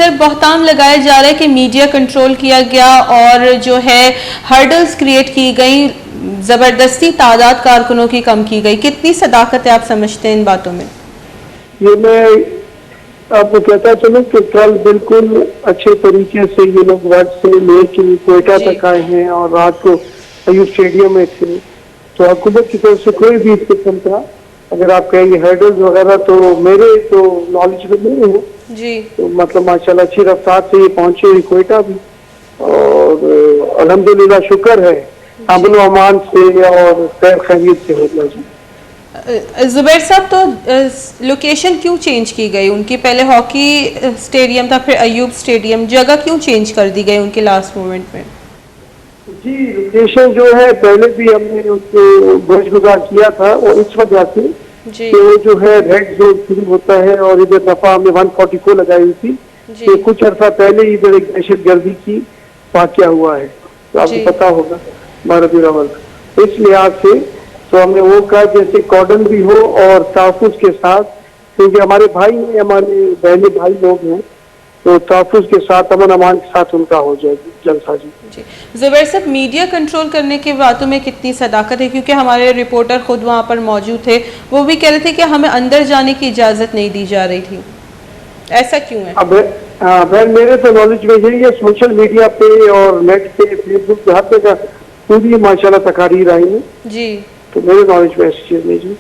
Sir, बहतान लगाया जा रहा है कि मीडिया कंट्रोल किया गया और जो है हर्डल्स क्रिएट की गई, ज़बरदस्ती तादाद कारकुनों की कम की गई। कितनी सदाकत है आप समझते हैं इन बातों में? ये मैं आपको कहता चलूं कि कल बिल्कुल अच्छे तरीके से ये लोग वर्ड से लेके कोयटा तक आए हैं और रात को अयूब स्टेडियम में थे। तो हुकूमत की तरफ से कोई भी इस किस्म का अगर आप कहेंगे हर्डल्स वगैरह तो मेरे तो नॉलेज में नहीं है जी। तो मतलब माशाल्लाह अच्छी रफ्तार से ये पहुंचे हुए कोयटा भी और अल्हम्दुलिल्लाह शुक्र है अमन अमान से और खैर खैरियत से होगा जी। जुबैर साहब, तो लोकेशन क्यों चेंज की गई उनकी? पहले हॉकी स्टेडियम था, फिर अयूब स्टेडियम, जगह क्यों चेंज कर दी गई उनके लास्ट मोमेंट में? जी, लोकेशन जो है पहले भी हमने उसको गुज़ार किया था और इस वजह से जी। तो जो है रेड जोन शुरू होता है और इधर दफा हमने 144 लगाई हुई थी। तो कुछ अर्सा पहले इधर एक दहशत गर्दी की वाक़या हुआ है तो आपको पता होगा 12 अव्वल। इस लिहाज से तो हमने वो कहा जैसे कॉर्डन भी हो और तहफ़्फ़ुज़ के साथ, क्योंकि हमारे भाई हैं, हमारे बहने भाई लोग हैं, तो तहफ़्फ़ुज़ के साथ अमन अमान के साथ उनका हो जाएगी जलसा जी। जुबैर साहब, मीडिया कंट्रोल करने की बातों में कितनी सदाकत है? क्योंकि हमारे रिपोर्टर खुद वहाँ पर मौजूद थे, वो भी कह रहे थे कि हमें अंदर जाने की इजाज़त नहीं दी जा रही थी। ऐसा क्यों है? अब बहन मेरे तो नॉलेज में यही है, सोशल मीडिया पे और नेट पे फेसबुक पे हर जगह पूरी माशाल्लाह तकारीर आई है जी। तो मेरे नॉलेज में ऐसी चीज़ नहीं जी।